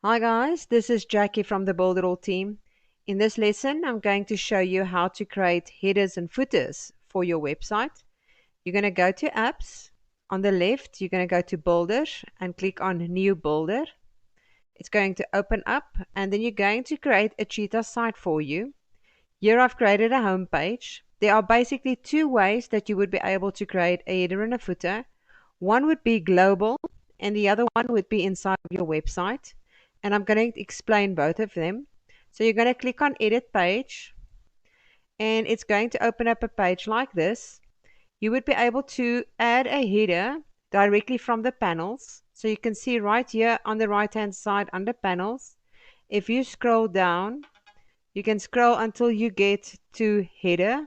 Hi guys, this is Jackie from the Builderall team. In this lesson, I'm going to show you how to create headers and footers for your website. You're going to go to Apps. On the left, you're going to go to Builder and click on New Builder. It's going to open up, and then you're going to create a Cheetah site for you. Here I've created a home page. There are basically two ways that you would be able to create a header and a footer. One would be global, and the other one would be inside of your website. And I'm going to explain both of them. So you're going to click on Edit Page, and it's going to open up a page like this. You would be able to add a header directly from the panels. So you can see right here on the right hand side under panels, if you scroll down, you can scroll until you get to header,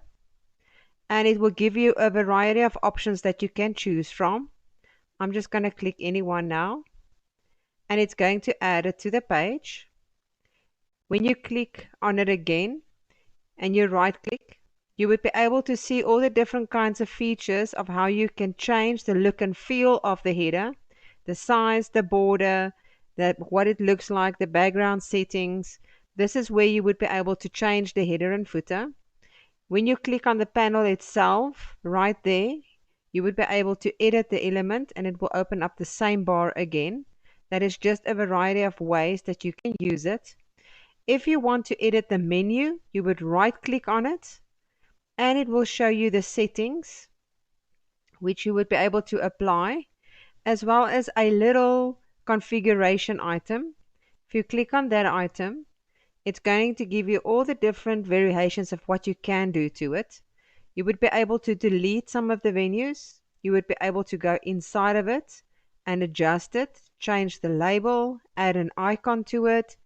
and it will give you a variety of options that you can choose from. I'm just going to click any one now, and it's going to add it to the page. When you click on it again and you right click, you would be able to see all the different kinds of features of how you can change the look and feel of the header, the size, the border, what it looks like, the background settings. This is where you would be able to change the header and footer. When you click on the panel itself, right there, you would be able to edit the element, and it will open up the same bar again. That is just a variety of ways that you can use it. If you want to edit the menu, you would right click on it, and it will show you the settings which you would be able to apply, as well as a little configuration item. If you click on that item, it's going to give you all the different variations of what you can do to it. You would be able to delete some of the venues. You would be able to go inside of it and adjust it, change the label, add an icon to it,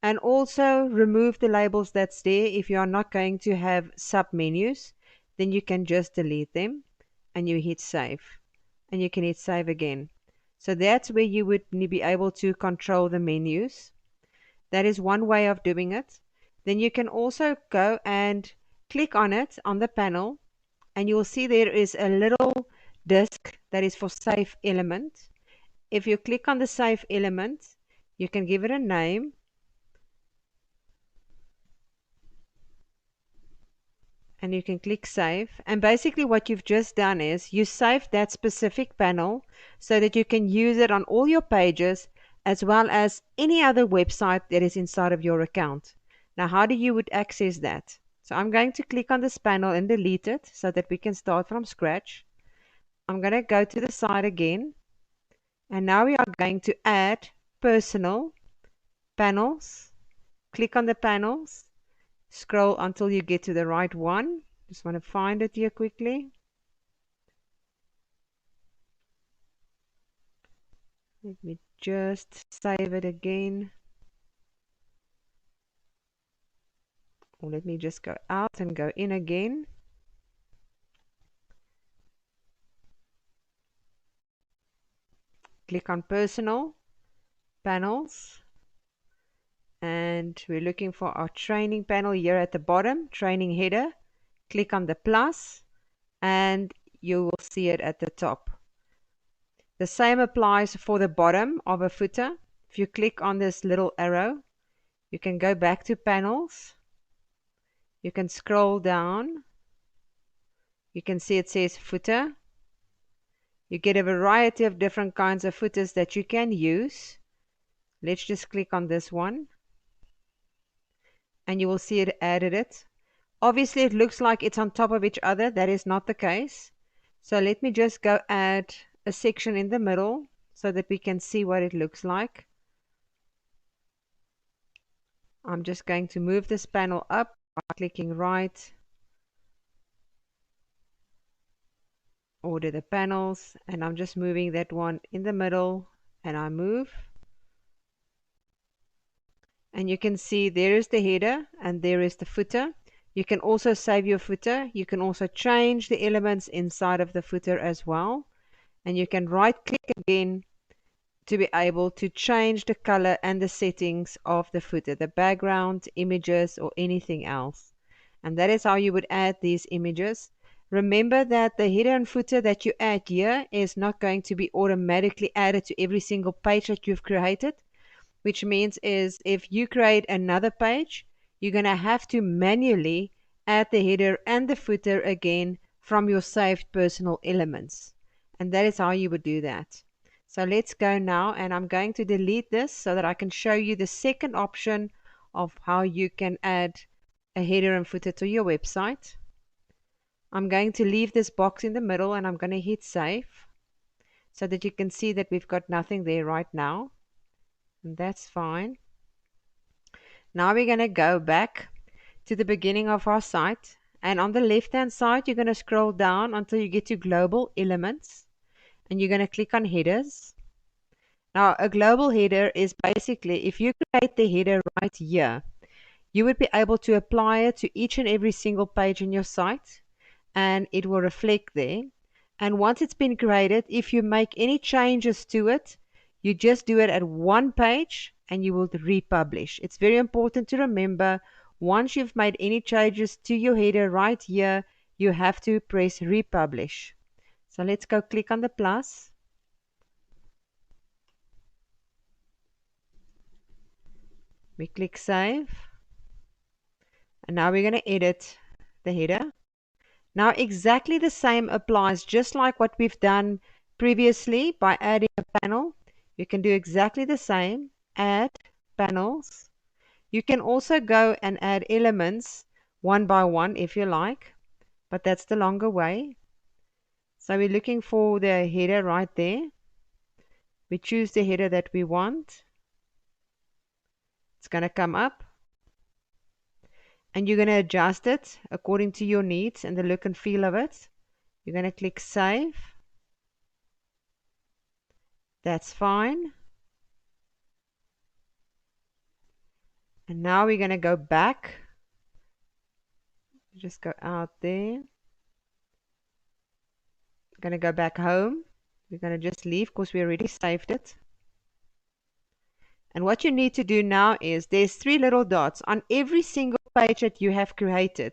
and also remove the labels that's there. If you are not going to have sub-menus, then you can just delete them, and you hit save, and you can hit save again. So that's where you would be able to control the menus. That is one way of doing it. Then you can also go and click on it on the panel, and you will see there is a little disk that is for save element. If you click on the save element, you can give it a name, and you can click save. And basically what you've just done is you saved that specific panel so that you can use it on all your pages, as well as any other website that is inside of your account. Now, how do you would access that? So I'm going to click on this panel and delete it so that we can start from scratch. I'm going to go to the side again, and now we are going to add personal panels. Click on the panels, scroll until you get to the right one. Just want to find it here quickly. Let me just save it again. Or let me just go out and go in again. Click on personal panels, and we're looking for our training panel here at the bottom, training header. Click on the plus, and you will see it at the top. The same applies for the bottom of a footer. If you click on this little arrow, you can go back to panels. You can scroll down. You can see it says footer. You get a variety of different kinds of footers that you can use. Let's just click on this one, and you will see it added it. Obviously it looks like it's on top of each other. That is not the case. So let me just go add a section in the middle so that we can see what it looks like. I'm just going to move this panel up by clicking right, order the panels, and I'm just moving that one in the middle, and I move. And you can see there is the header and there is the footer. You can also save your footer. You can also change the elements inside of the footer as well. And you can right click again to be able to change the color and the settings of the footer, the background, images, or anything else. And that is how you would add these images. Remember that the header and footer that you add here is not going to be automatically added to every single page that you've created, which means is if you create another page, you're going to have to manually add the header and the footer again from your saved personal elements. And that is how you would do that. So let's go now, and I'm going to delete this so that I can show you the second option of how you can add a header and footer to your website. I'm going to leave this box in the middle and I'm going to hit save so that you can see that we've got nothing there right now. And that's fine. Now we're going to go back to the beginning of our site, and on the left hand side you're going to scroll down until you get to global elements, and you're going to click on headers. Now a global header is basically, if you create the header right here, you would be able to apply it to each and every single page in your site, and it will reflect there. And once it's been created, if you make any changes to it, you just do it at one page and you will republish. It's very important to remember, once you've made any changes to your header right here, you have to press republish. So let's go click on the plus. We click save. And now we're going to edit the header. Now exactly the same applies, just like what we've done previously by adding a panel. You can do exactly the same, add panels. You can also go and add elements one by one if you like, but that's the longer way. So we're looking for the header right there. We choose the header that we want. It's going to come up. And you're going to adjust it according to your needs and the look and feel of it. You're going to click save. That's fine. And now we're going to go back. Just go out there. Going to go back home. We're going to just leave because we already saved it. And what you need to do now is there's 3 little dots on every single page that you have created.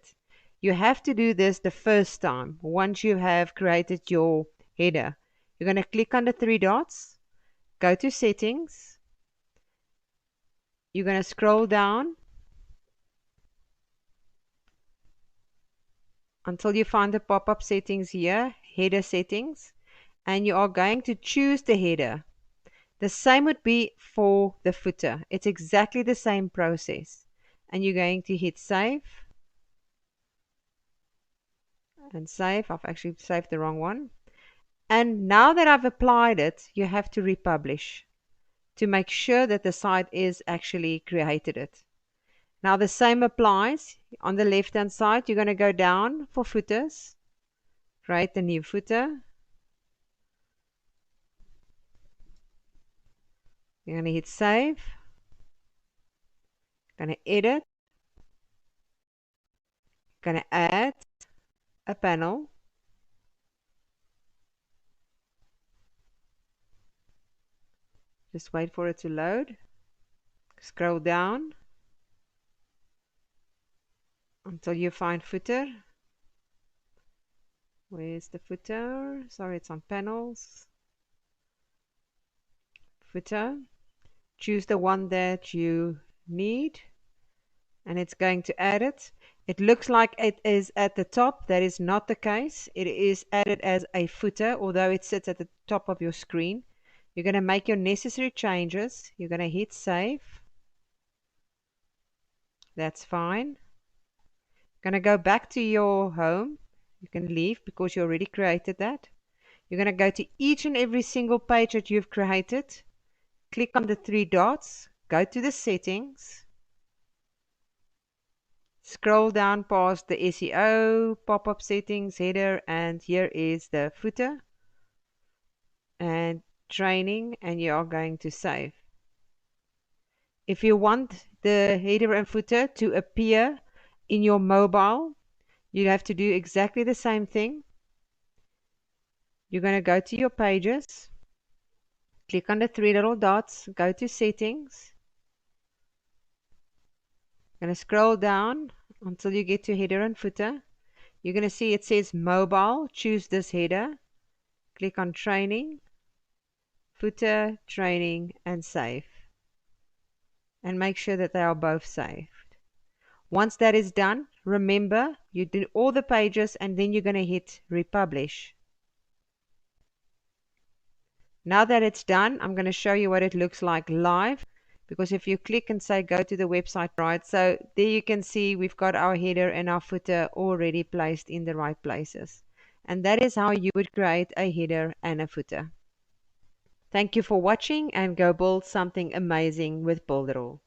You have to do this the first time once you have created your header. You're going to click on the 3 dots, go to settings. You're going to scroll down until you find the pop-up settings here, header settings, and you are going to choose the header. The same would be for the footer. It's exactly the same process. And you're going to hit save. And save. I've actually saved the wrong one. And now that I've applied it, you have to republish to make sure that the site is actually created it. Now the same applies. On the left hand side, you're going to go down for footers. Create a new footer. You're going to hit save. Going to edit. Going to add a panel. Just wait for it to load. Scroll down until you find footer. Where's the footer? Sorry, it's on panels. Footer. Choose the one that you need, and it's going to add it. It looks like it is at the top. That is not the case. It is added as a footer, although it sits at the top of your screen. You're going to make your necessary changes. You're going to hit save. That's fine. Going to go back to your home. You can leave because you already created that. You're going to go to each and every single page that you've created. Click on the 3 dots. Go to the settings. Scroll down past the SEO, pop-up settings, header, and here is the footer and training, and you are going to save. If you want the header and footer to appear in your mobile, you have to do exactly the same thing. You're going to go to your pages, click on the 3 little dots, go to settings. You're going to scroll down until you get to header and footer. You're going to see it says mobile. Choose this header. Click on training, footer, training, and save. And make sure that they are both saved. Once that is done, remember you do all the pages and then you're going to hit republish. Now that it's done, I'm going to show you what it looks like live, because if you click and say go to the website, right, so there you can see we've got our header and our footer already placed in the right places. And that is how you would create a header and a footer. Thank you for watching, and go build something amazing with Builderall.